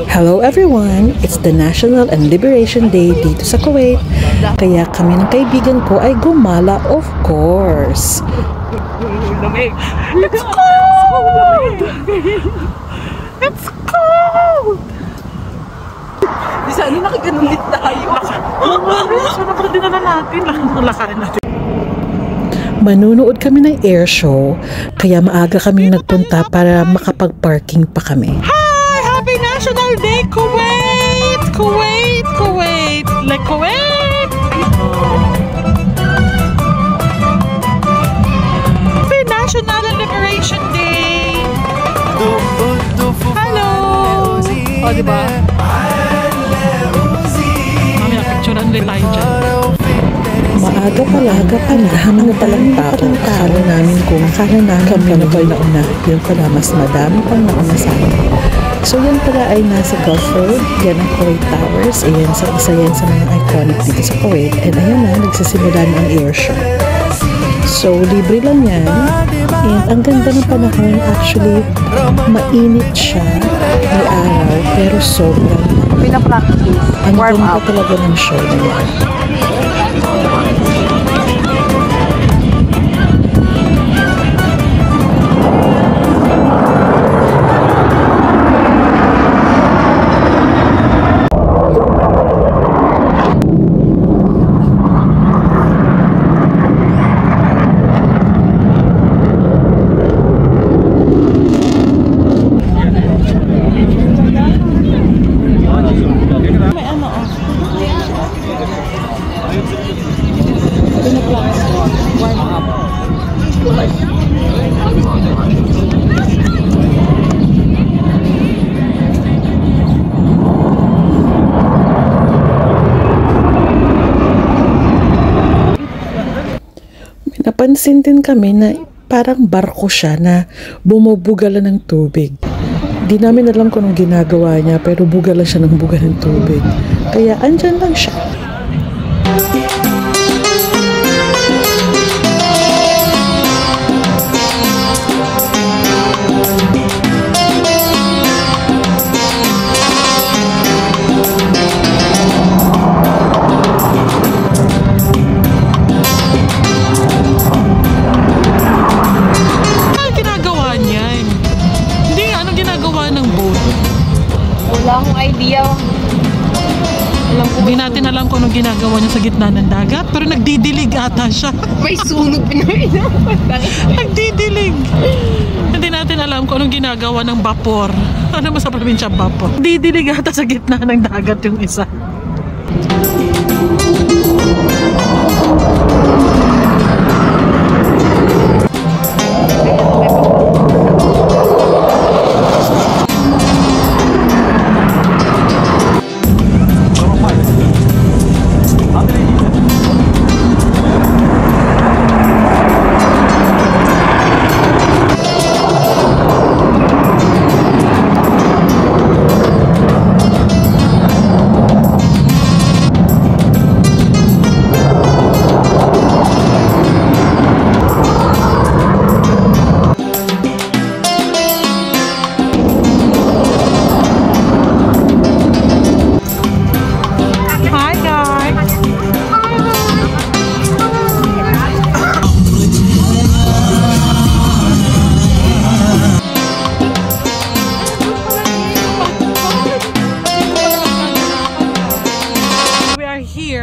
Hello everyone! It's the National and Liberation Day dito sa Kuwait. Kaya kami ng kaibigan ko ay gumala, of course. It's cold! It's cold! Di sana nakaganulit tayo. Sana pa dinala natin. Lakarin natin. Manunood kami ng air show, kaya maaga kaming nagpunta para makapag-parking pa kami. Hi! Happy National Day, Kuwait! Kuwait! Kuwait! Like Kuwait! Happy National and Liberation Day! Hello! O, diba? Mamaya, picturean ulit tayo dyan. Maaga pa naman na palang tao. Akala namin kung kami na nauna. Yung pala mas madami pang nauna sa amin. So yan pala ay nasa Gulf Road. Yan ang Kuwait Towers. Ayan, isa yan sa mga iconic dito sa Kuwait. And ayan na, nagsisimula ng air show. So libre lang yan. And ang ganda ng panahon, actually mainit siya. May araw, pero sobrang Pinapractice. ang ganda talaga ng show na yan. Napansin din kami na parang barko siya na bumubugala ng tubig. Di namin alam kung anong ginagawa niya, pero bugala siya ng buga ng tubig. Kaya andyan lang siya. Wala akong idea. Hindi natin alam kung anong ginagawa niya sa gitna ng dagat, pero nagdidilig ata siya. May sunog Pinoy. Nagdidilig. Hindi natin alam kung anong ginagawa ng vapor. Ano mo sa probinsya vapor? Nagdidilig ata sa gitna ng dagat yung isa.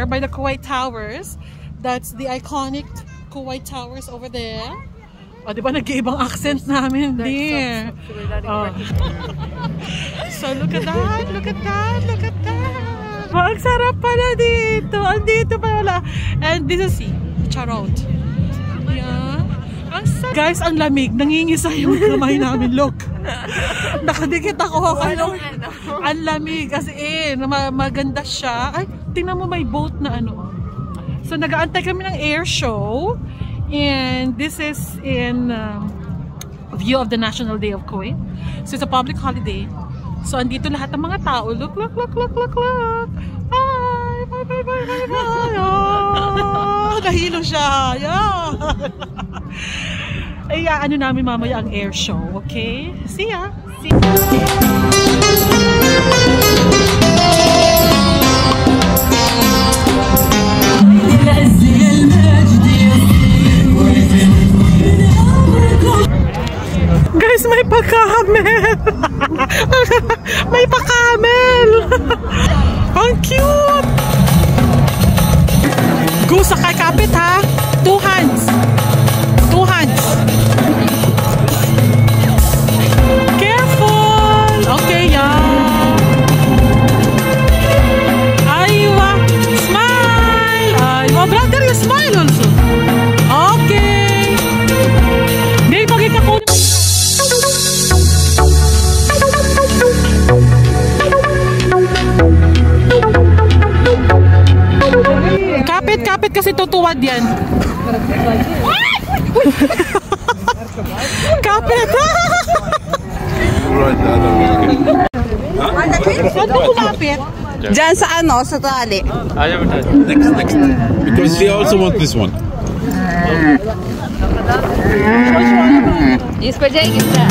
By the Kuwait Towers. That's the iconic Kuwait Towers over there. O, di ba nag-iibang accent namin there? Oh. So, look at that! Look at that! Look at that! Ang sarap pala dito! Andito pala! And this is Charot. Yeah. Guys, ang lamig. Nangingisa yung kamay namin. Look! Nakadikit ako. Ang lamig. As in, maganda siya. Ay, tingnan mo may boat na ano. So, nag-aantay kami ng air show. And this is in view of the National Day of Kuwait. So, it's a public holiday. So, andito lahat ng mga tao. Look, look, look, look, look, look. Hi! Bye, bye, bye, bye, bye. Oh, nahilo siya. Yeah. Ay, ano namin mamaya ang air show. Okay? See ya! See ya. tuwad yan. Kapit! Saan mo kumapit? Diyan sa ano, sa tali. Next. Because she also wants this one. Есть подяги, да.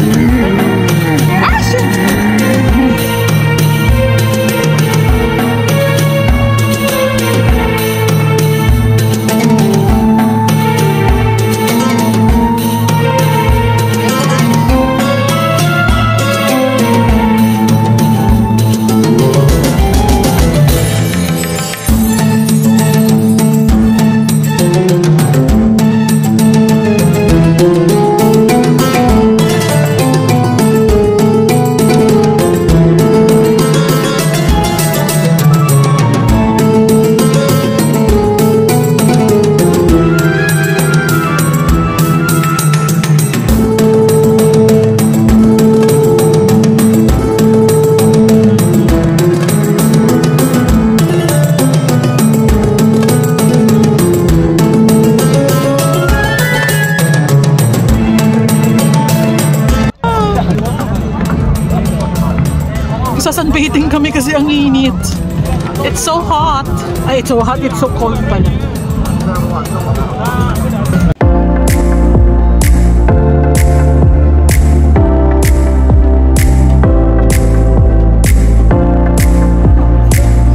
Sunbathing kami kasi ang init. It's so hot. Ay, it's so hot. It's so cold pala.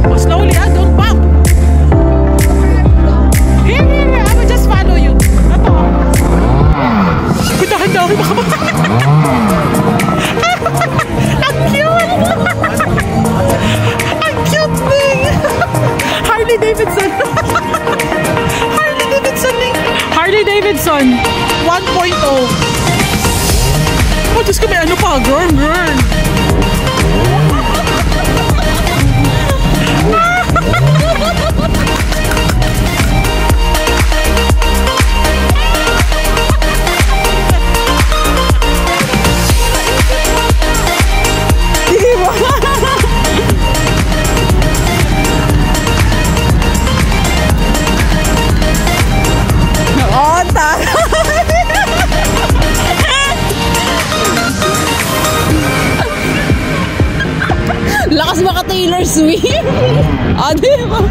Oh, slowly, don't bump. Here. I will just follow you. Ito. Dahan-dahan baka ang cute! Ang cute thing! Harley Davidson! Harley Davidson 1.0. Oh, Diyos ko, may ano pa? Girl! Lakas baka Taylor Swift. Ah, di ba?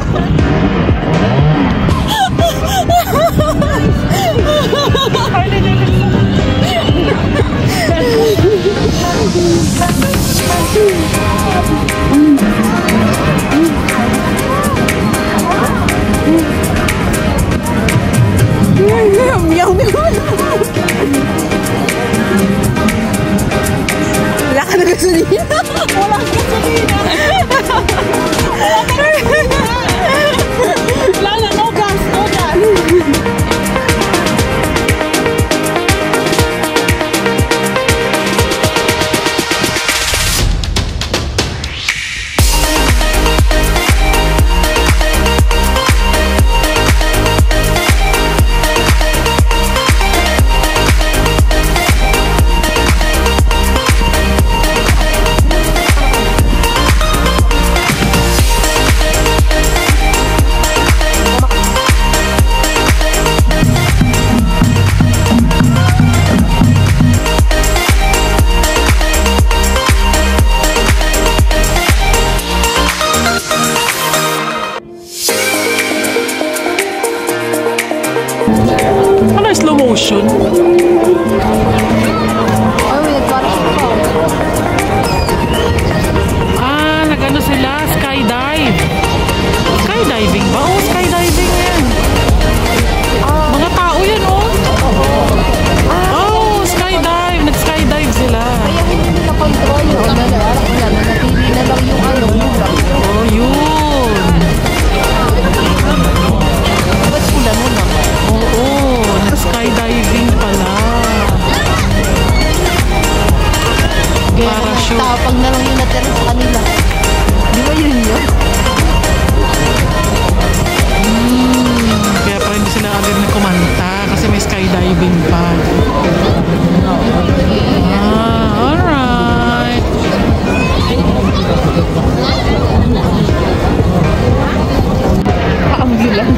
Wala ka na gasolina. Wala ka gasolina. Lala, no gas. Slow motion. Ah, nag-ano sila? Skydive. Skydiving ba? Oh, skydiving yan. Mga tao yan, oh. Oh, skydive. Nag-skydive sila. Kaya hindi nila control yun. Nanatili na lang yung ano. Oh, yun. Ba't sila mo lang? Oo, nag-skydiving pala. Parachute. Tapag na lang yung natira sa kanila. Di ba yun yun? Kaya pa hindi sila agad na kumanta kasi may skydiving pa. Alright. Ang bilang.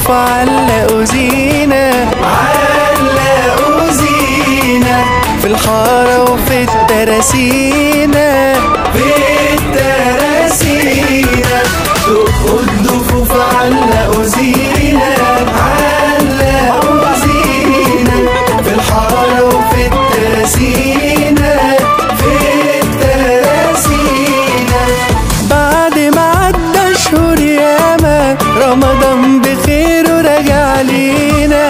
دفوف علقوا زينة، علقوا زينة في الحارة وفي التراسينة، في التراسينة. دقوا الدفوف علقوا زينة، علقوا زينة في الحارة وفي التراسينة، في التراسينة. بعد ما عدى شهور ياما رمضان بخير ورجع لينا.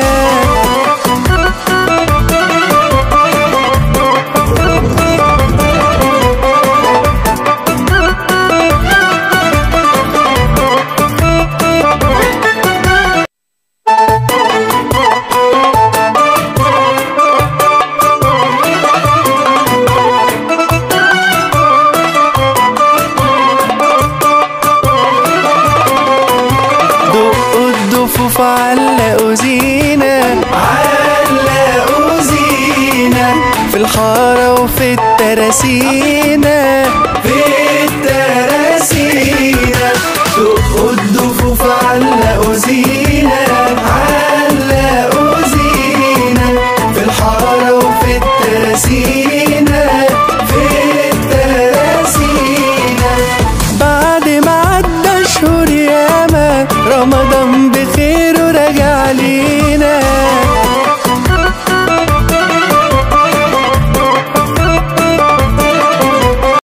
الدفوف علقوا زينة، علقوا زينة في الحارة وفي التراسينة، في التراسينة. دقوا الدفوف علقوا زينة، علقوا زينة في الحارة وفي التراسينة، في التراسينة. بعد ما عدى شهور ياما رمضان